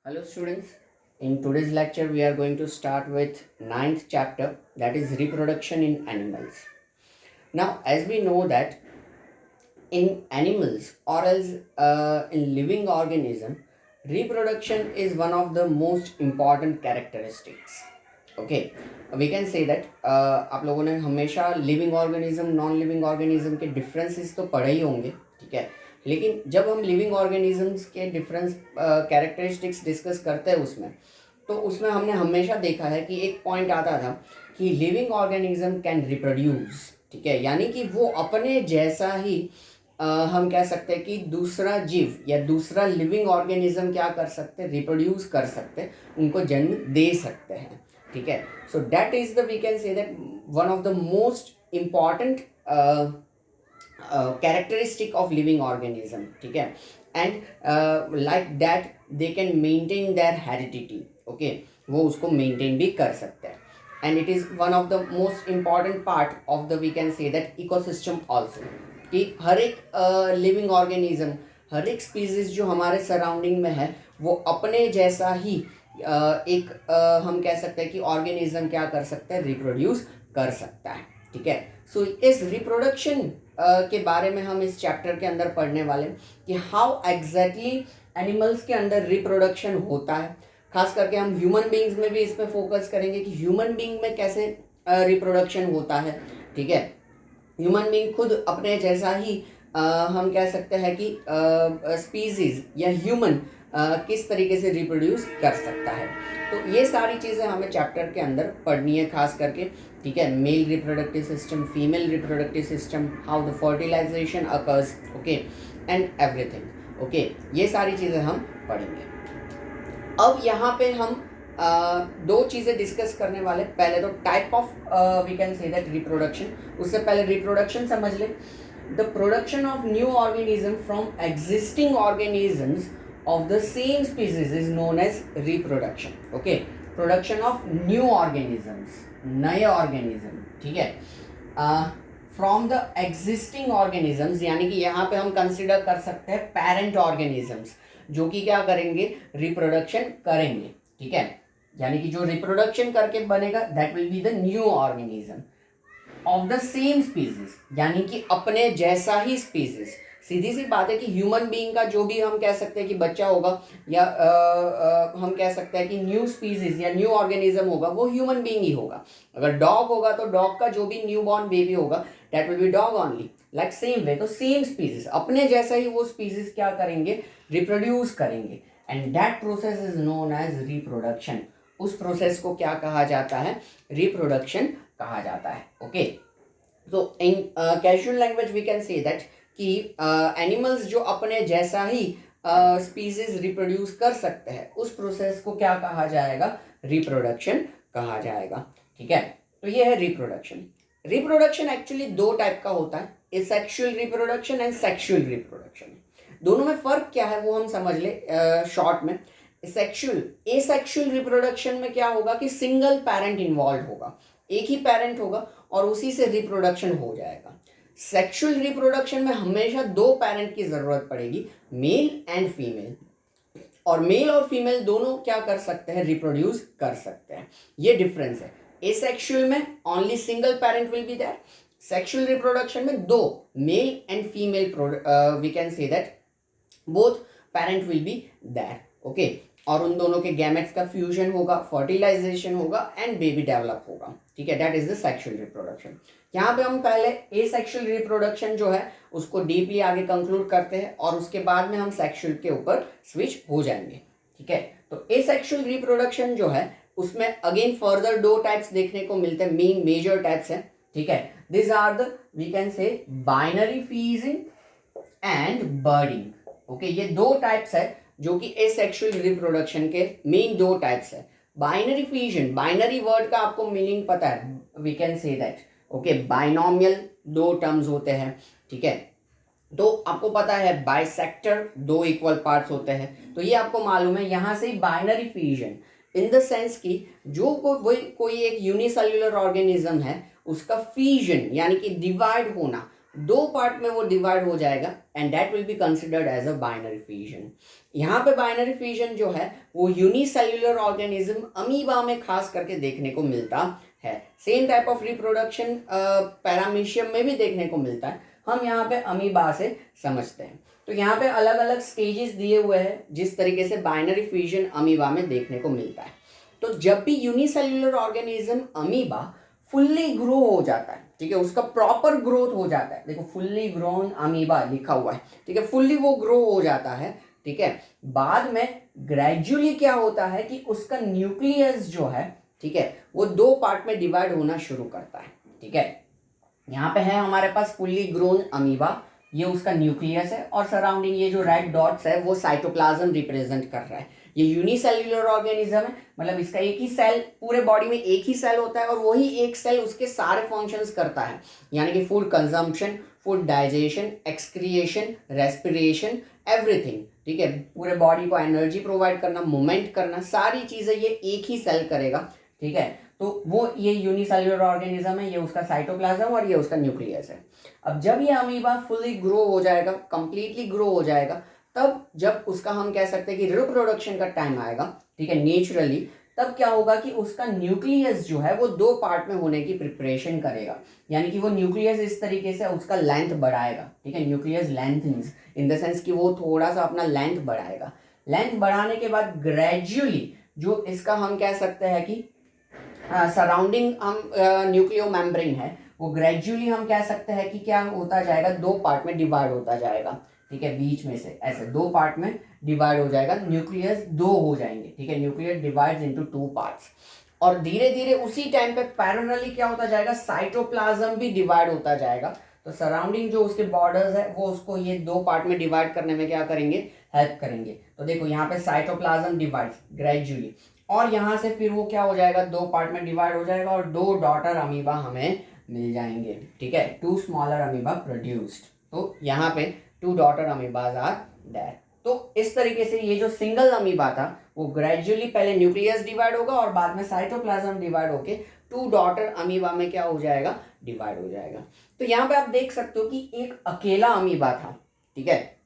Hello students, in today's lecture we are going to start with ninth chapter, that is reproduction in animals. Now as we know that in animals or else in living organism, reproduction is one of the most important characteristics. Okay, we can say that आप लोगों ने हमेशा living organism non living organism के differences तो पढ़े ही होंगे, ठीक है। लेकिन जब हम लिविंग ऑर्गेनिजम्स के डिफरेंस कैरेक्टरिस्टिक्स डिस्कस करते हैं उसमें हमने हमेशा देखा है कि एक पॉइंट आता था कि लिविंग ऑर्गेनिज्म कैन रिप्रोड्यूस, ठीक है, यानी कि वो अपने जैसा ही हम कह सकते हैं कि दूसरा जीव या दूसरा लिविंग ऑर्गेनिज्म क्या कर सकते हैं, रिप्रोड्यूस कर सकते हैं, उनको जन्म दे सकते हैं, ठीक है। So that is the we can say that one of the most important characteristic of living organism, ठीक है। And like that they can maintain their heredity, okay, वो उसको मेंटेन भी कर सकते हैं। And it is one of the most important part of the we can say that ecosystem also, कि हर एक लिविंग ऑर्गेनिज्म, हर एक स्पीसीज जो हमारे सराउंडिंग में है वो अपने जैसा ही एक हम कह सकते हैं कि ऑर्गेनिज्म क्या कर सकता है, रिप्रोड्यूस कर सकता है, ठीक है। सो इस रिप्रोडक्शन के बारे में हम इस चैप्टर के अंदर पढ़ने वाले हैं कि हाउ एग्जैक्टली एनिमल्स के अंदर रिप्रोडक्शन होता है। खास करके हम ह्यूमन बींग्स में भी इस पर फोकस करेंगे कि ह्यूमन बींग में कैसे रिप्रोडक्शन होता है, ठीक है। ह्यूमन बींग खुद अपने जैसा ही हम कह सकते हैं कि स्पीसीज या ह्यूमन किस तरीके से रिप्रोड्यूस कर सकता है। तो ये सारी चीज़ें हमें चैप्टर के अंदर पढ़नी है खास करके, ठीक है। Male reproductive system, female reproductive system, how the fertilization occurs, okay, and everything, okay, ये सारी चीज़ें हम पढ़ेंगे। अब यहाँ पे हम दो चीज़ें डिस्कस करने वाले। पहले तो type of we can say that reproduction, उससे पहले रिप्रोडक्शन समझ ले। The production of new organism from existing organisms of the same species is known as reproduction, okay, production of new organisms, नए ऑर्गेनिज्म, ठीक है, फ्रॉम द एग्जिस्टिंग ऑर्गेनिजम्स, यानी कि यहाँ पे हम कंसिडर कर सकते हैं पेरेंट ऑर्गेनिजम्स जो कि क्या करेंगे, रिप्रोडक्शन करेंगे, ठीक है। यानी कि जो रिप्रोडक्शन करके बनेगा that will be the new organism of the same species, यानी कि अपने जैसा ही स्पीसीज। सीधी सी बात है कि ह्यूमन बीइंग का जो भी हम कह सकते हैं कि बच्चा होगा या हम कह सकते हैं कि न्यू स्पीसीज या न्यू ऑर्गेनिज्म होगा वो ह्यूमन बीइंग ही होगा। अगर डॉग होगा तो डॉग का जो भी न्यू बॉर्न बेबी होगा that will B dog only, like same way. तो सेम स्पीसीज अपने जैसा ही वो स्पीसीज क्या करेंगे, रिप्रोड्यूस करेंगे, and that process is known as reproduction. उस प्रोसेस को क्या कहा जाता है, रिप्रोडक्शन कहा जाता है, okay. So in casual language we can say that कि एनिमल्स जो अपने जैसा ही स्पीसीज रिप्रोड्यूस कर सकते हैं उस प्रोसेस को क्या कहा जाएगा, रिप्रोडक्शन कहा जाएगा, ठीक है। तो ये है रिप्रोडक्शन। रिप्रोडक्शन एक्चुअली दो टाइप का होता है, asexual reproduction and sexual reproduction. दोनों में फर्क क्या है वो हम समझ ले शॉर्ट में। एसेक्सुअल रिप्रोडक्शन में क्या होगा कि सिंगल पेरेंट इन्वॉल्व होगा, एक ही पेरेंट होगा और उसी से रिप्रोडक्शन हो जाएगा। सेक्सुअल रिप्रोडक्शन में हमेशा दो पेरेंट की जरूरत पड़ेगी, मेल एंड फीमेल, और मेल और फीमेल दोनों क्या कर सकते हैं, रिप्रोड्यूस कर सकते हैं। ये डिफरेंस है। एसेक्सुअल में only single parent will be there, sexual reproduction में दो male and female we can say that both parent will be there, okay, और उन दोनों के गैमेट्स का फ्यूजन होगा, फर्टिलाइजेशन होगा एंड बेबी डेवलप होगा, ठीक है। That is the sexual reproduction. यहाँ पे हम पहले एसेक्सुअल रिप्रोडक्शन जो है उसको डीपली आगे कंक्लूड करते हैं और उसके बाद में हम सेक्सुअल के ऊपर स्विच हो जाएंगे, ठीक है। तो एसेक्सुअल रिप्रोडक्शन जो है उसमें अगेन फर्दर दो टाइप्स देखने को मिलते हैं, मेन मेजर टाइप्स हैं, ठीक है। This are the we can say binary fission and budding, okay. ये दो टाइप्स है जो कि एसेक्सुअल रिप्रोडक्शन के मेन दो टाइप्स है। बाइनरी फ्यूजन, बाइनरी वर्ड का आपको मीनिंग पता है, we can say that, okay, binomial दो टर्म्स होते हैं, ठीक है। तो आपको पता है बाइसेक्टर दो इक्वल पार्ट्स होते हैं, तो ये आपको मालूम है। यहाँ से binary fusion in the sense कि जो कोई एक यूनिसेल्युलर ऑर्गेनिज्म है उसका फ्यूजन यानी कि डिवाइड होना, दो पार्ट में वो डिवाइड हो जाएगा and that will be considered as a binary fission. यहाँ पे बाइनरी फिजन जो है वो यूनिसेल्युलर ऑर्गेनिज्म अमीबा में खास करके देखने को मिलता है। Same type of reproduction paramecium में भी देखने को मिलता है, हम यहाँ पे अमीबा से समझते हैं। तो यहाँ पे अलग अलग स्टेजेस दिए हुए हैं जिस तरीके से बाइनरी फिजन अमीबा में देखने को मिलता है। तो जब भी unicellular organism amoeba fully grow हो जाता है, ठीक है, उसका प्रॉपर ग्रोथ हो जाता है, देखो फुल्ली ग्रोन अमीबा लिखा हुआ है, ठीक है, फुल्ली वो ग्रो हो जाता है, ठीक है, बाद में ग्रेजुअली क्या होता है कि उसका न्यूक्लियस जो है, ठीक है, वो दो पार्ट में डिवाइड होना शुरू करता है। ठीक है, यहाँ पे है हमारे पास फुल्ली ग्रोन अमीबा, ये उसका न्यूक्लियस है और सराउंडिंग ये जो रेड डॉट्स है वो साइटोप्लाज्म रिप्रेजेंट कर रहा है। ये यूनिसेल्युलर ऑर्गेनिज्म है, मतलब इसका एक ही सेल, पूरे बॉडी में एक ही सेल होता है और वही एक सेल उसके सारे फंक्शंस करता है, यानी कि food consumption, food digestion, excretion, respiration, everything. ठीक है, पूरे बॉडी को एनर्जी प्रोवाइड करना, मूवमेंट करना, सारी चीज़ें ये एक ही सेल करेगा। ठीक है, तो वो ये यूनिसेल्युलर ऑर्गेनिज्म है, ये उसका साइटोप्लाज्म और ये उसका न्यूक्लियस है। अब जब ये अमीबा फुली ग्रो हो जाएगा, कंप्लीटली ग्रो हो जाएगा, तब जब उसका हम कह सकते हैं कि रिप्रोडक्शन का टाइम आएगा, ठीक है, नेचुरली, तब क्या होगा कि उसका न्यूक्लियस जो है वो दो पार्ट में होने की प्रिपरेशन करेगा, यानी कि वो न्यूक्लियस इस तरीके से उसका लेंथ बढ़ाएगा। ठीक है, nucleus lengthening in the sense कि वो थोड़ा सा अपना लेंथ बढ़ाएगा। लेंथ बढ़ाने के बाद ग्रेजुअली जो इसका हम कह सकते हैं कि सराउंडिंग हम न्यूक्लियो मेम्ब्रेन है, वो ग्रेजुअली हम कह सकते हैं कि क्या होता जाएगा, दो पार्ट में डिवाइड होता जाएगा। ठीक है, बीच में से ऐसे दो पार्ट में डिवाइड हो जाएगा, न्यूक्लियस दो हो जाएंगे। ठीक है, nucleus divides into two parts और धीरे धीरे उसी टाइम पे पैरेलली क्या होता जाएगा, साइटोप्लाज्म भी डिवाइड होता जाएगा। तो सराउंडिंग जो उसके बॉर्डर्स है वो उसको ये दो पार्ट में डिवाइड करने में क्या करेंगे, हेल्प करेंगे। तो देखो यहाँ पे साइटोप्लाज्म डिवाइड्स ग्रेजुअली और यहाँ से फिर वो क्या हो जाएगा, दो पार्ट में डिवाइड हो जाएगा और दो डॉटर अमीबा हमें मिल जाएंगे। ठीक है, टू स्मॉलर अमीबा प्रोड्यूस्ड। तो यहाँ पे टू डॉटर अमीबाज आर देयर। तो इस तरीके से ये जो सिंगल अमीबा था वो ग्रेजुअली पहले न्यूक्लियस डिवाइड होगा और बाद में साइटोप्लाज्म डिवाइड होके टू डॉटर अमीबा में क्या हो जाएगा, डिवाइड हो जाएगा। तो यहाँ पे आप देख सकते हो कि एक अकेला अमीबा था, ठीक है,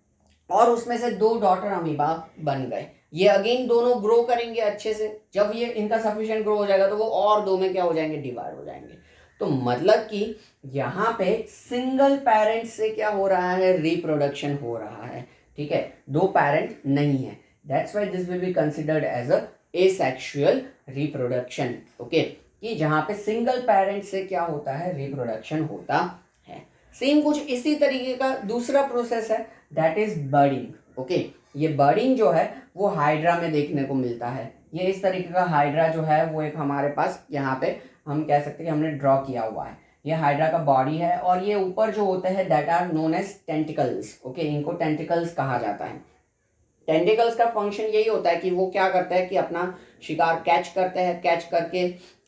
और उसमें से दो डॉटर अमीबा बन गए। ये अगेन दोनों ग्रो करेंगे अच्छे से, जब ये इनका सफिशिएंट ग्रो हो जाएगा तो वो और दो में क्या हो जाएंगे, डिवाइड हो जाएंगे। तो मतलब कि यहाँ पे सिंगल पेरेंट से क्या हो रहा है, रिप्रोडक्शन हो रहा है। ठीक है, दो पेरेंट नहीं है, that's why this will be considered as a asexual reproduction. Okay, कि जहाँ पे सिंगल पेरेंट से क्या होता है, रिप्रोडक्शन होता है। सेम कुछ इसी तरीके का दूसरा प्रोसेस है, दैट इज बर्डिंग। ओके, ये बर्डिंग जो है वो हाइड्रा में देखने को मिलता है। ये इस तरीके का हाइड्रा जो है वो एक हमारे पास यहाँ पे हम कह सकते हैं कि हमने ड्रॉ किया हुआ है। ये हाइड्रा का बॉडी है और ये ऊपर जो होते हैं that are known as tentacles. Okay, इनको टेंटिकल्स कहा जाता है। टेंटिकल्स का फंक्शन यही होता है कि वो क्या करता है कि अपना शिकार कैच करते हैं, कैच करके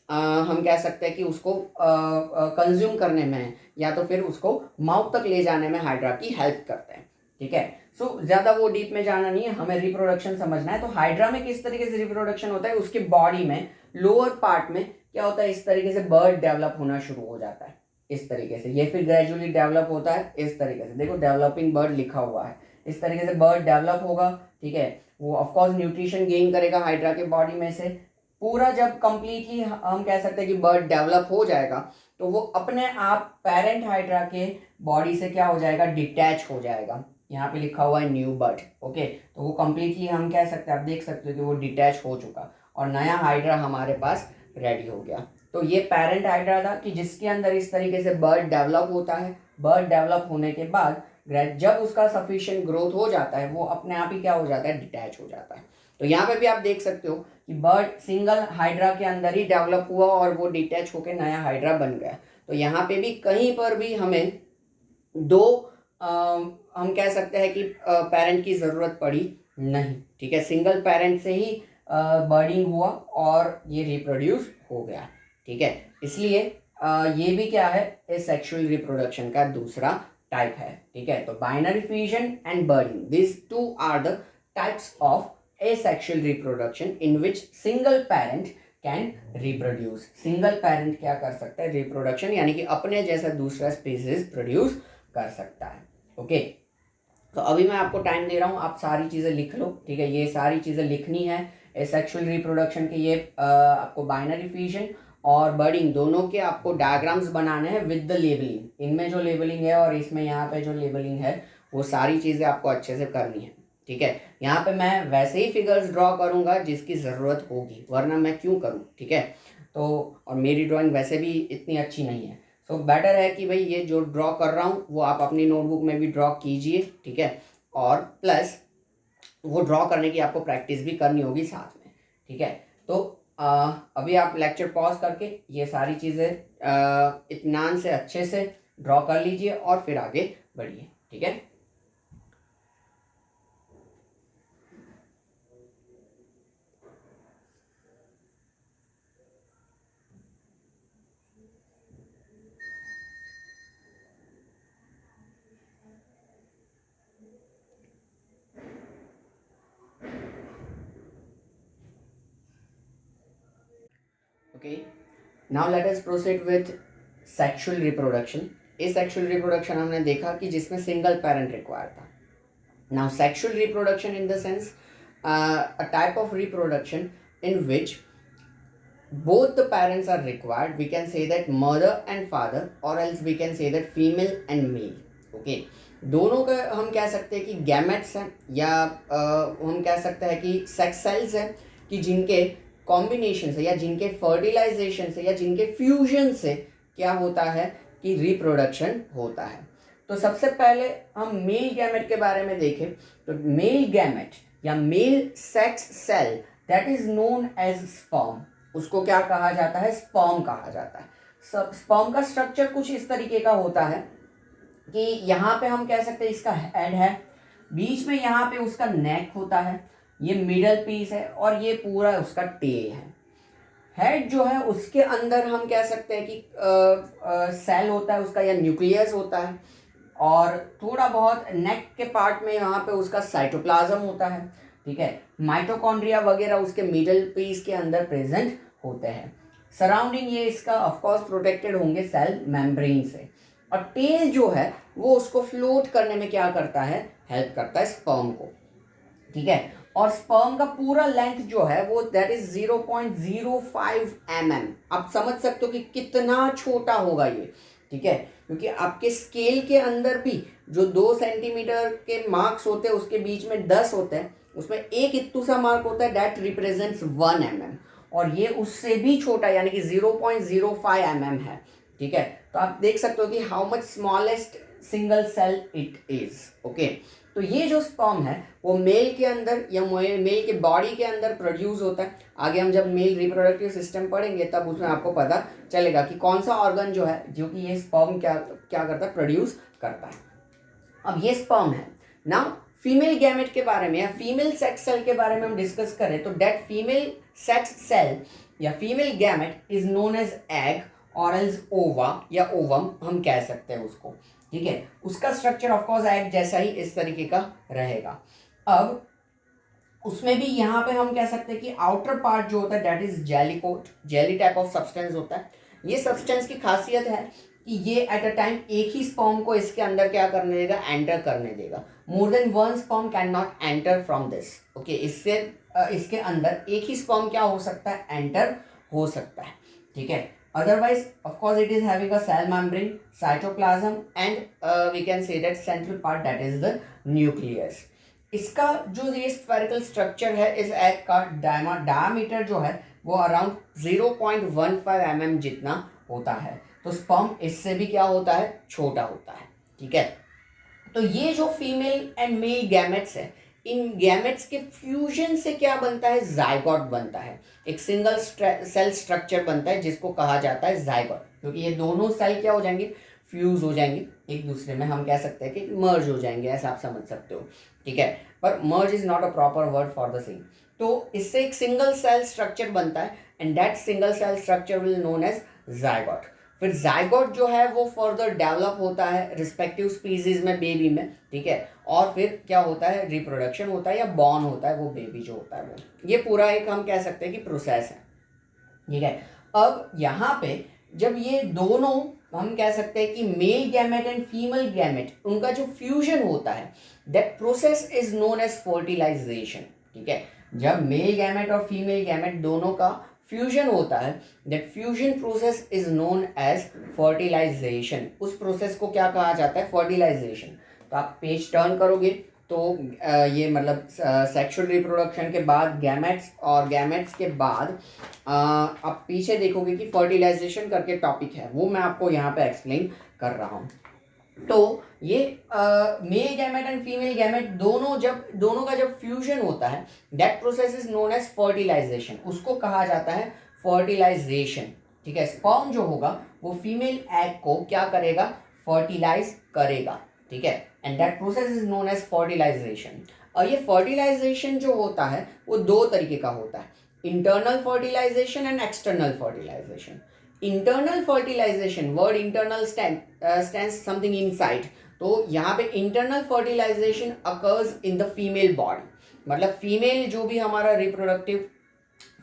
हम कह सकते हैं कि उसको कंज्यूम करने में या तो फिर उसको माउथ तक ले जाने में हाइड्रा की हेल्प करते हैं। ठीक है, सो ज़्यादा वो डीप में जाना नहीं है, हमें रिप्रोडक्शन समझना है। तो हाइड्रा में किस तरीके से रिप्रोडक्शन होता है, उसके बॉडी में लोअर पार्ट में क्या होता है, इस तरीके से बर्ड डेवलप होना शुरू हो जाता है, इस तरीके से। ये फिर ग्रेजुअली डेवलप होता है इस तरीके से, देखो डेवलपिंग बर्ड लिखा हुआ है, इस तरीके से बर्ड डेवलप होगा। ठीक है, वो ऑफकोर्स न्यूट्रिशन गेन करेगा हाइड्रा के बॉडी में से। पूरा जब कंप्लीटली हम कह सकते हैं कि बर्ड डेवलप हो जाएगा तो वो अपने आप पेरेंट हाइड्रा के बॉडी से क्या हो जाएगा, डिटैच हो जाएगा। यहाँ पे लिखा हुआ है न्यू बर्ड। ओके, तो वो कंप्लीटली हम कह सकते हैं, आप देख सकते हो कि वो डिटैच हो चुका और नया हाइड्रा हमारे पास रेडी हो गया। तो ये पेरेंट हाइड्रा था कि जिसके अंदर इस तरीके से बर्ड डेवलप होता है। बर्ड डेवलप होने के बाद जब उसका सफिशिएंट ग्रोथ हो जाता है वो अपने आप ही क्या हो जाता है, डिटैच हो जाता है। तो यहाँ पे भी आप देख सकते हो कि बर्ड सिंगल हाइड्रा के अंदर ही डेवलप हुआ और वो डिटैच होकर नया हाइड्रा बन गया। तो यहाँ पे भी कहीं पर भी हमें दो हम कह सकते हैं कि पेरेंट की ज़रूरत पड़ी नहीं। ठीक है, सिंगल पेरेंट से ही बर्डिंग हुआ और ये रिप्रोड्यूस हो गया। ठीक है, इसलिए ये भी क्या है, एसेक्सुअल रिप्रोडक्शन का दूसरा टाइप है। ठीक है, तो binary fusion and budding, this two are the types of asexual reproduction in which single parent can reproduce। Single parent क्या कर सकता है, रिप्रोडक्शन, यानी कि अपने जैसा दूसरा स्पीसीज प्रोड्यूस कर सकता है। ओके, तो अभी मैं आपको टाइम दे रहा हूँ, आप सारी चीज़ें लिख लो, ठीक है। ये सारी चीज़ें लिखनी है सेक्सुअल रिप्रोडक्शन के। ये आपको बाइनरी फिजन और बर्डिंग दोनों के आपको डायग्राम्स बनाने हैं विद द लेबलिंग। इनमें जो लेबलिंग है और इसमें यहाँ पे जो लेबलिंग है वो सारी चीज़ें आपको अच्छे से करनी है, ठीक है। यहाँ पे मैं वैसे ही फिगर्स ड्रॉ करूँगा जिसकी ज़रूरत होगी, वरना मैं क्यों करूँ, ठीक है। तो और मेरी ड्राइंग वैसे भी इतनी अच्छी नहीं है, सो बेटर है कि भाई ये जो ड्रॉ कर रहा हूँ वो आप अपनी नोटबुक में भी ड्रॉ कीजिए, ठीक है। और प्लस वो ड्रॉ करने की आपको प्रैक्टिस भी करनी होगी साथ में, ठीक है। तो अभी आप लेक्चर पॉज करके ये सारी चीज़ें इत्मीनान से अच्छे से ड्रॉ कर लीजिए और फिर आगे बढ़िए, ठीक है। Okay, now let us proceed with sexual reproduction. इस सेक्सुअल रिप्रोडक्शन हमने देखा कि जिसमें सिंगल पेरेंट रिक्वायर था। Now sexual reproduction in the sense a type of reproduction in which both the parents are required. We can say that mother and father, or else we can say that female and male. Okay, दोनों का हम कह सकते हैं कि gametes हैं, या हम कह सकते हैं कि सेक्स सेल्स हैं, कि जिनके कॉम्बिनेशन से या जिनके फर्टिलाइजेशन से या जिनके फ्यूजन से क्या होता है कि रिप्रोडक्शन होता है। तो सबसे पहले हम मेल गैमेट के बारे में देखें तो मेल गैमेट या male sex cell that is known as sperm, उसको क्या कहा जाता है, स्पर्म कहा जाता है। स्पर्म का स्ट्रक्चर कुछ इस तरीके का होता है कि यहाँ पे हम कह सकते हैं इसका हेड है, बीच में यहाँ पे उसका नेक होता है, ये मिडल पीस है और ये पूरा उसका टेल है। हेड जो है उसके अंदर हम कह सकते हैं कि सेल होता है उसका या न्यूक्लियस होता है, और थोड़ा बहुत नेक के पार्ट में यहाँ पे उसका साइटोप्लाज्म होता है, ठीक है। माइटोकॉन्ड्रिया वगैरह उसके मिडल पीस के अंदर प्रेजेंट होते हैं। सराउंडिंग ये इसका ऑफकोर्स प्रोटेक्टेड होंगे सेल मेम्ब्रेन से। और टेल जो है वो उसको फ्लोट करने में क्या करता है, हेल्प करता है स्पर्म को, ठीक है। और स्पर्म का पूरा लेंथ जो है वो दैट इज 0.05 mm। आप समझ सकते हो कि कितना छोटा होगा ये, ठीक है, क्योंकि आपके स्केल के अंदर भी जो 2 सेंटीमीटर के मार्क्स होते हैं उसके बीच में 10 होते हैं, उसमें एक इत्तू सा मार्क होता है दैट रिप्रेजेंट्स 1 mm, और ये उससे भी छोटा यानी कि 0.05 mm है, ठीक है। तो आप देख सकते हो कि how much smallest single cell it is. Okay, तो ये जो स्पर्म है वो मेल के अंदर या मेल के बॉडी के अंदर प्रोड्यूस होता है। आगे हम जब मेल रिप्रोडक्टिव सिस्टम पढ़ेंगे तब उसमें आपको पता चलेगा कि कौन सा ऑर्गन जो है जो कि ये स्पर्म क्या क्या करता है, प्रोड्यूस करता है। अब ये स्पर्म है। नाउ फीमेल गैमेट के बारे में या फीमेल सेक्स सेल के बारे में हम डिस्कस करें तो दैट फीमेल सेक्स सेल या female gamete is known as egg और एल्स ओवा या ओवम हम कह सकते हैं उसको, ठीक है। उसका स्ट्रक्चर ऑफकोर्स एग जैसा ही इस तरीके का रहेगा। अब उसमें भी यहाँ पे हम कह सकते हैं कि आउटर पार्ट जो होता है that is jelly coat, jelly type of substance होता है। ये सब्सटेंस की खासियत है कि ये एट अ टाइम एक ही स्पर्म को इसके अंदर क्या करने देगा, एंटर करने देगा। More than one sperm can not enter from this. Okay, इससे इसके अंदर एक ही स्पर्म क्या हो सकता है, एंटर हो सकता है, ठीक है। Otherwise, of course, it is having a cell membrane, cytoplasm, and we can say that central part that is the nucleus. इसका जो ये स्फेरिकल स्ट्रक्चर है इस एग का डायमीटर जो है वो अराउंड 0.15 mm जितना होता है। तो स्पर्म इससे भी क्या होता है, छोटा होता है, ठीक है। तो ये जो फीमेल एंड मेल गैमेट्स है, इन गैमेट्स के फ्यूजन से क्या बनता है, जाइगोट बनता है। एक सिंगल सेल स्ट्रक्चर बनता है जिसको कहा जाता है जाइगोट, क्योंकि ये दोनों सेल क्या हो जाएंगे, फ्यूज हो जाएंगे एक दूसरे में, हम कह सकते हैं कि मर्ज हो जाएंगे, ऐसा आप समझ सकते हो, ठीक है। पर merge is not a proper word for the same. तो इससे एक सिंगल सेल स्ट्रक्चर बनता है and that single cell structure will known as zygote. फिर जाइगोट जो है वो फर्दर डेवलप होता है रिस्पेक्टिव स्पीसीज में, बेबी में, ठीक है। और फिर क्या होता है, रिप्रोडक्शन होता है या बॉर्न होता है वो बेबी जो होता है वो, ये पूरा एक हम कह सकते हैं कि प्रोसेस है, ठीक है। अब यहाँ पे जब ये दोनों हम कह सकते हैं कि male gamete and female gamete उनका जो फ्यूजन होता है that process is known as fertilization. ठीक है, जब मेल गैमेट और फीमेल गैमेट दोनों का फ्यूजन होता है that fusion process is known as fertilization. उस प्रोसेस को क्या कहा जाता है? फर्टिलाइजेशन। तो आप पेज टर्न करोगे तो ये मतलब सेक्सुअल रिप्रोडक्शन के बाद गैमेट्स और गैमेट्स के बाद आप पीछे देखोगे कि फर्टिलाइजेशन करके टॉपिक है, वो मैं आपको यहाँ पे एक्सप्लेन कर रहा हूँ। तो ये male gamete and female gamete दोनों का जब फ्यूजन होता है that process is known as fertilization, उसको कहा जाता है फर्टिलाइजेशन। ठीक है, स्पर्म जो होगा वो फीमेल एग को क्या करेगा? फर्टिलाइज करेगा। ठीक है, and that process is known as fertilization. और ये फर्टिलाइजेशन जो होता है वो दो तरीके का होता है, internal fertilization and external fertilization. Internal fertilization, word internal stands something inside, तो यहाँ पे internal fertilization occurs in the female body, मतलब फीमेल जो भी हमारा रिप्रोडक्टिव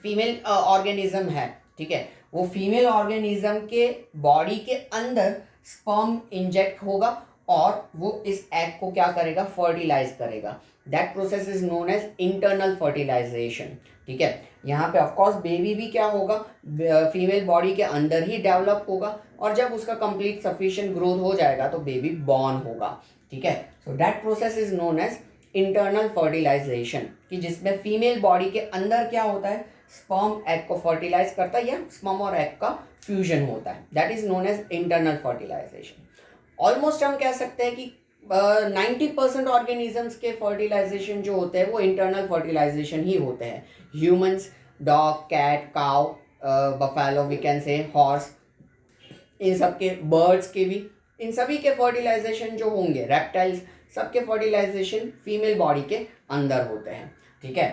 फीमेल ऑर्गेनिज्म है, ठीक है, वो फीमेल ऑर्गेनिज्म के बॉडी के अंदर स्पर्म इंजेक्ट होगा और वो इस एग को क्या करेगा? फर्टिलाइज करेगा। That process is known as internal fertilization. ठीक है, यहाँ पे ऑफकोर्स बेबी भी क्या होगा? फीमेल बॉडी के अंदर ही डेवलप होगा और जब उसका कंप्लीट सफिशिएंट ग्रोथ हो जाएगा तो बेबी बॉर्न होगा। ठीक है, so that process is known as internal fertilization, कि जिसमें फीमेल बॉडी के अंदर क्या होता है? स्पर्म एग को फर्टिलाइज करता है या स्पर्म और एग का फ्यूजन होता है, that is known as internal fertilization. Almost हम कह सकते हैं कि 90% ऑर्गेनिजम्स के फर्टिलाइजेशन जो होते हैं वो इंटरनल फर्टिलाइजेशन ही होते हैं। Humans, dog, cat, cow, buffalo, we can say horse, इन सब के, बर्ड्स के भी, इन सभी के फर्टिलाइजेशन जो होंगे, रेप्टाइल्स, सबके फर्टिलाइजेशन फीमेल बॉडी के अंदर होते हैं। ठीक है,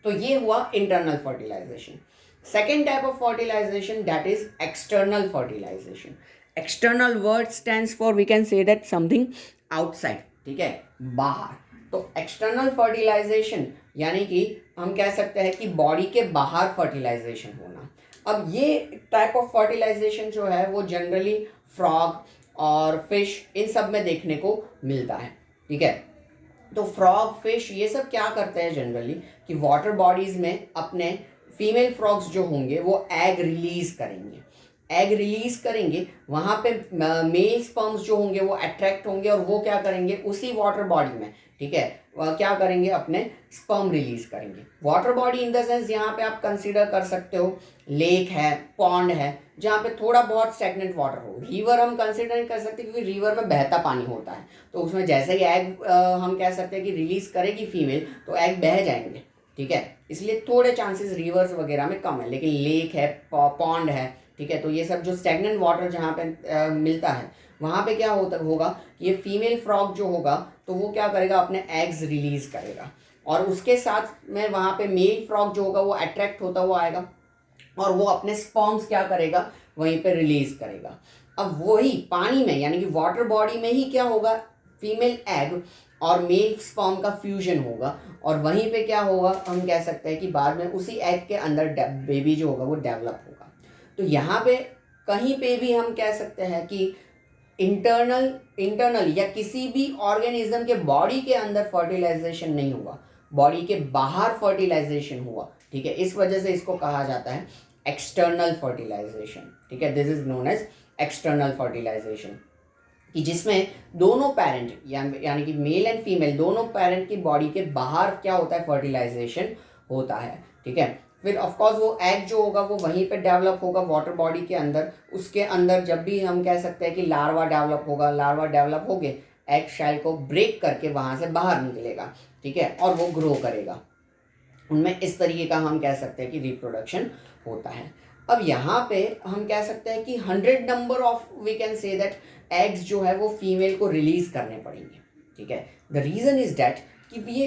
तो ये हुआ internal fertilization. Second type of fertilization that is external fertilization. External word stands for, we can say that something outside. ठीक है, बाहर। तो एक्सटर्नल फर्टिलाइजेशन यानी कि हम कह सकते हैं कि बॉडी के बाहर फर्टिलाइजेशन होना। अब ये टाइप ऑफ फर्टिलाइजेशन जो है वो जनरली फ्रॉग और फिश इन सब में देखने को मिलता है। ठीक है, तो फ्रॉग, फिश ये सब क्या करते हैं जनरली कि वाटर बॉडीज में अपने फीमेल फ्रॉग्स जो होंगे वो एग रिलीज करेंगे। एग रिलीज करेंगे, वहाँ पे मेल स्पर्म्स जो होंगे वो अट्रैक्ट होंगे और वो क्या करेंगे? उसी वाटर बॉडी में, ठीक है, वह क्या करेंगे? अपने स्पर्म रिलीज करेंगे। Water body in the sense यहाँ पे आप कंसीडर कर सकते हो लेक है, पॉन्ड है, जहाँ पे थोड़ा बहुत स्टैग्नेंट वाटर हो। रिवर हम कंसीडर नहीं कर सकते क्योंकि रिवर में बहता पानी होता है, तो उसमें जैसे ही एग हम कह सकते हैं कि रिलीज करेगी फीमेल तो एग बह जाएंगे। ठीक है, इसलिए थोड़े चांसेस रिवर्स वगैरह में कम है, लेकिन लेक है, पॉन्ड है, ठीक है, तो ये सब जो स्टैग्नेंट वाटर जहाँ पे मिलता है वहाँ पे क्या होगा कि ये फीमेल फ्रॉग जो होगा तो वो क्या करेगा? अपने एग्स रिलीज करेगा और उसके साथ में वहाँ पे मेल फ्रॉग जो होगा वो अट्रैक्ट होता हुआ आएगा और वो अपने स्पर्म्स क्या करेगा? वहीं पे रिलीज करेगा। अब वही पानी में यानी कि वाटर बॉडी में ही क्या होगा? फीमेल एग और मेल स्पर्म का फ्यूजन होगा और वहीं पे क्या होगा? हम कह सकते हैं कि बाद में उसी एग के अंदर बेबी जो होगा वो डेवलप होगा। तो यहाँ पे कहीं पे भी हम कह सकते हैं कि इंटरनल या किसी भी ऑर्गेनिज्म के बॉडी के अंदर फर्टिलाइजेशन नहीं हुआ, बॉडी के बाहर फर्टिलाइजेशन हुआ। ठीक है, इस वजह से इसको कहा जाता है एक्सटर्नल फर्टिलाइजेशन। ठीक है, this is known as external fertilization, कि जिसमें दोनों पेरेंट यानी कि मेल एंड फीमेल दोनों पेरेंट की बॉडी के बाहर क्या होता है? फर्टिलाइजेशन होता है। ठीक है, फिर ऑफकोर्स वो एग जो होगा वो वहीं पे डेवलप होगा वाटर बॉडी के अंदर। उसके अंदर जब भी हम कह सकते हैं कि लार्वा डेवलप होगा, लार्वा डेवलप हो गए एग शेल को ब्रेक करके वहाँ से बाहर निकलेगा। ठीक है, और वो ग्रो करेगा। उनमें इस तरीके का हम कह सकते हैं कि रिप्रोडक्शन होता है। अब यहाँ पे हम कह सकते हैं कि 100 number of, we can say that, eggs जो है वो फीमेल को रिलीज करने पड़ेंगे। ठीक है, द रीज़न इज डैट कि ये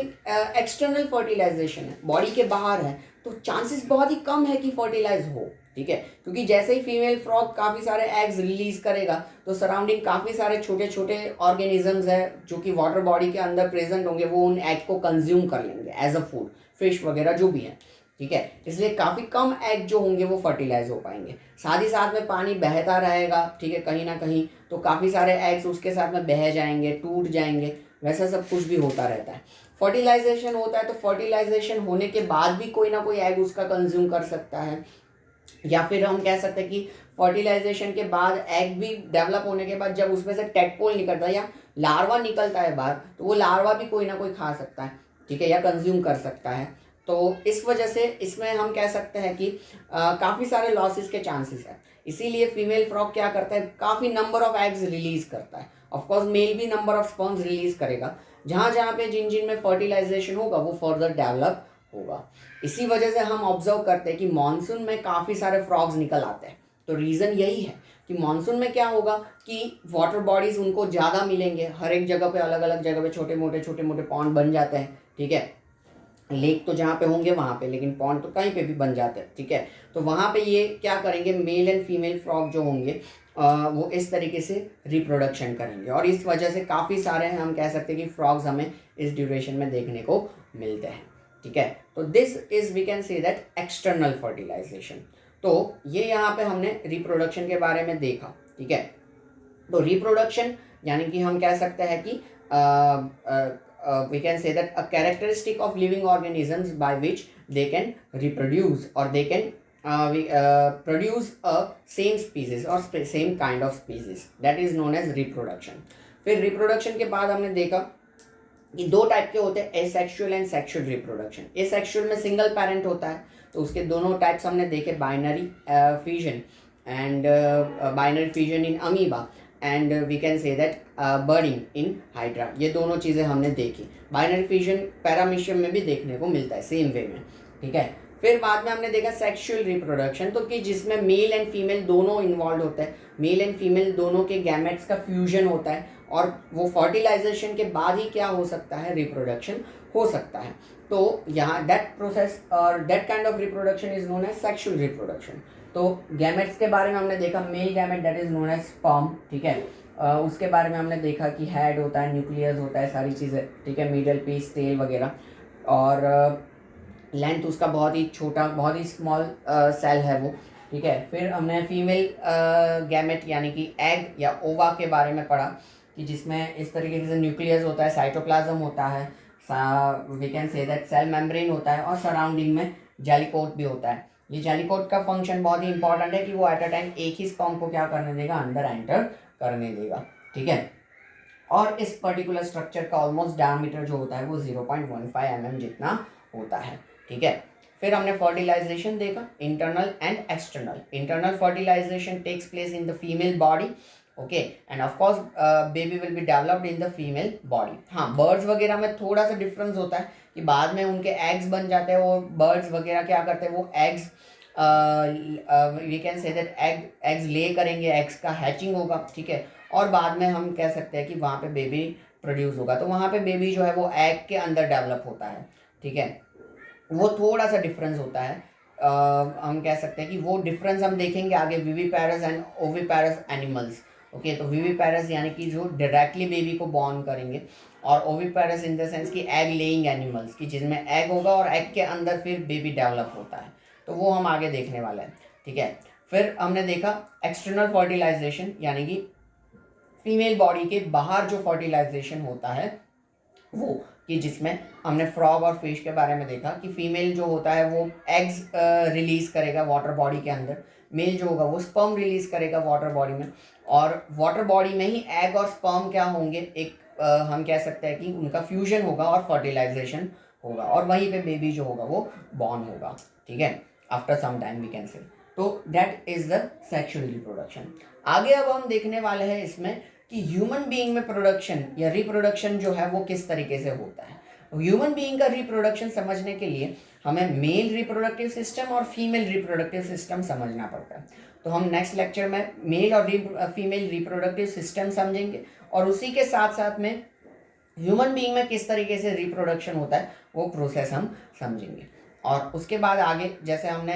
एक्सटर्नल फर्टिलाइजेशन है, बॉडी के बाहर है, तो चांसेस बहुत ही कम है कि फर्टिलाइज हो। ठीक है, क्योंकि जैसे ही फीमेल फ्रॉग काफ़ी सारे एग्स रिलीज करेगा तो सराउंडिंग काफ़ी सारे छोटे छोटे ऑर्गेनिजम्स है जो कि वाटर बॉडी के अंदर प्रेजेंट होंगे, वो उन एग को कंज्यूम कर लेंगे एज अ फूड, फिश वगैरह जो भी है। ठीक है, इसलिए काफ़ी कम एग जो होंगे वो फर्टिलाइज हो पाएंगे। साथ ही साथ में पानी बहता रहेगा, ठीक है, कहीं ना कहीं, तो काफ़ी सारे एग्स उसके साथ में बह जाएंगे, टूट जाएंगे, वैसा सब कुछ भी होता रहता है। फर्टिलाइजेशन होता है तो फर्टिलाइजेशन होने के बाद भी कोई ना कोई एग उसका कंज्यूम कर सकता है, या फिर हम कह सकते हैं कि फर्टिलाइजेशन के बाद एग भी डेवलप होने के बाद जब उसमें से टेडपोल निकलता है या लार्वा निकलता है बाहर, तो वो लार्वा भी कोई ना कोई खा सकता है, ठीक है, या कंज्यूम कर सकता है। तो इस वजह से इसमें हम कह सकते हैं कि काफ़ी सारे लॉसेस के चांसेस है। इसीलिए फीमेल फ्रॉग क्या करता है, काफ़ी नंबर ऑफ एग्स रिलीज करता है। ऑफकोर्स मेल भी नंबर ऑफ स्पर्म्स रिलीज करेगा, जहाँ जहाँ पे जिन जिन में फर्टिलाइजेशन होगा वो फर्दर डेवलप होगा। इसी वजह से हम ऑब्जर्व करते हैं कि मानसून में काफ़ी सारे फ्रॉग्स निकल आते हैं। तो रीज़न यही है कि मानसून में क्या होगा कि वाटर बॉडीज़ उनको ज़्यादा मिलेंगे, हर एक जगह पे अलग अलग जगह पे छोटे मोटे पॉन्ड बन जाते हैं, ठीक है, लेक तो जहाँ पे होंगे वहाँ पे, लेकिन पॉन्ड तो कहीं पे भी बन जाते हैं, ठीक है। तो वहाँ पे ये क्या करेंगे, मेल एंड फीमेल फ्रॉग जो होंगे वो इस तरीके से रिप्रोडक्शन करेंगे, और इस वजह से काफ़ी सारे हम कह सकते हैं कि फ्रॉग्स हमें इस ड्यूरेशन में देखने को मिलते हैं, ठीक है। तो this is we can say that external fertilization. तो ये यहाँ पे हमने रिप्रोडक्शन के बारे में देखा, ठीक है। तो रिप्रोडक्शन यानी कि हम कह सकते हैं कि we can say that a characteristic of living organisms by which they can reproduce or they can produce a same species or same kind of species, that is known as reproduction। फिर reproduction के बाद हमने देखा कि दो type के होते हैं, asexual and sexual reproduction. Asexual में सिंगल पेरेंट होता है, तो उसके दोनों टाइप्स हमने देखे, binary fission and binary fission in amoeba and we can say that budding in hydra. ये दोनों चीज़ें हमने देखी। बाइनरी फिजन पैरामीशियम में भी देखने को मिलता है सेम वे में, ठीक है। फिर बाद में हमने देखा सेक्सुअल रिप्रोडक्शन, तो कि जिसमें मेल एंड फीमेल दोनों इन्वॉल्व होते हैं, मेल एंड फीमेल दोनों के गैमेट्स का फ्यूजन होता है, और वो फर्टिलाइजेशन के बाद ही क्या हो सकता है, रिप्रोडक्शन हो सकता है। तो यहाँ दैट प्रोसेस और that kind of reproduction is known as sexual reproduction. तो गैमेट्स के बारे में हमने देखा, male gamete that is known as sperm, ठीक है। उसके बारे में हमने देखा कि हेड होता है, न्यूक्लियस होता है, सारी चीज़ें, ठीक है, मिडल पीस, टेल वगैरह, और लेंथ उसका बहुत ही छोटा, बहुत ही स्मॉल सेल है वो, ठीक है। फिर हमने फीमेल गैमेट यानी कि एग या ओवा के बारे में पढ़ा, कि जिसमें इस तरीके से न्यूक्लियस होता है, साइटोप्लाज्म होता है, we can say that cell membrane होता है, और सराउंडिंग में जेलीकोट भी होता है। ये जेलीकोट का फंक्शन बहुत ही इंपॉर्टेंट है कि वो एट अ टाइम एक ही स्पर्म को क्या करने देगा, अंदर एंटर करने देगा, ठीक है। और इस पर्टिकुलर स्ट्रक्चर का ऑलमोस्ट डायमीटर जो होता है वो 0.15 mm जितना होता है, ठीक है। फिर हमने फर्टिलाइजेशन देखा, internal and external. Internal fertilization takes place in the female body, okay, and of course baby will be developed in the female body. हाँ, बर्ड्स वगैरह में थोड़ा सा डिफरेंस होता है कि बाद में उनके एग्स बन जाते हैं, और बर्ड्स वगैरह क्या करते हैं, वो eggs we can say that eggs lay करेंगे, एग्स का हैचिंग होगा, ठीक है, और बाद में हम कह सकते हैं कि वहाँ पे बेबी प्रोड्यूस होगा। तो वहाँ पे बेबी जो है वो एग के अंदर डेवलप होता है, ठीक है। वो थोड़ा सा डिफरेंस होता है, हम कह सकते हैं कि वो डिफरेंस हम देखेंगे आगे विविपैरस एंड ओविपैरस एनिमल्स, ओके। तो विविपैरस यानी कि जो डायरेक्टली बेबी को बॉर्न करेंगे, और ओविपैरस इन द सेंस कि एग लेइंग एनिमल्स, की जिसमें एग होगा और एग के अंदर फिर बेबी डेवलप होता है। तो वो हम आगे देखने वाले हैं, ठीक है। फिर हमने देखा एक्सटर्नल फर्टिलाइजेशन, यानी कि फीमेल बॉडी के बाहर जो फर्टिलाइजेशन होता है वो, कि जिसमें हमने फ्रॉग और फिश के बारे में देखा कि फीमेल जो होता है वो एग्स रिलीज करेगा वाटर बॉडी के अंदर, मेल जो होगा वो स्पर्म रिलीज करेगा वाटर बॉडी में, और वाटर बॉडी में ही एग और स्पर्म क्या होंगे, एक हम कह सकते हैं कि उनका फ्यूजन होगा और फर्टिलाइजेशन होगा, और वहीं पे बेबी जो होगा वो बॉर्न होगा, ठीक है, after some time we can say. तो that is the sexual reproduction. आगे अब हम देखने वाले हैं इसमें कि ह्यूमन बीइंग में प्रोडक्शन या रिप्रोडक्शन जो है वो किस तरीके से होता है। ह्यूमन बीइंग का रिप्रोडक्शन समझने के लिए हमें मेल रिप्रोडक्टिव सिस्टम और फीमेल रिप्रोडक्टिव सिस्टम समझना पड़ता है। तो हम नेक्स्ट लेक्चर में मेल और फीमेल रिप्रोडक्टिव सिस्टम समझेंगे, और उसी के साथ साथ में ह्यूमन बीइंग में किस तरीके से रिप्रोडक्शन होता है वो प्रोसेस हम समझेंगे। और उसके बाद आगे जैसे हमने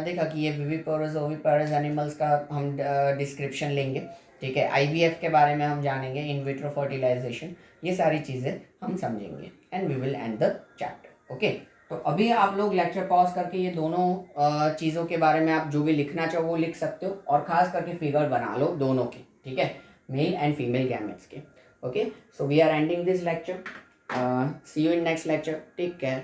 देखा कि ये विविपोरस ओविपोरस एनिमल्स का हम डिस्क्रिप्शन लेंगे, ठीक है, आईवीएफ के बारे में हम जानेंगे, इन विट्रो फर्टिलाइजेशन, ये सारी चीज़ें हम समझेंगे, and we will end the chapter, okay. तो अभी आप लोग लेक्चर पॉज करके ये दोनों चीज़ों के बारे में आप जो भी लिखना चाहो वो लिख सकते हो, और खास करके फिगर बना लो दोनों के, ठीक है, मेल एंड फीमेल गैमेट्स के. Okay, so we are ending this lecture. See you in next lecture. Take care.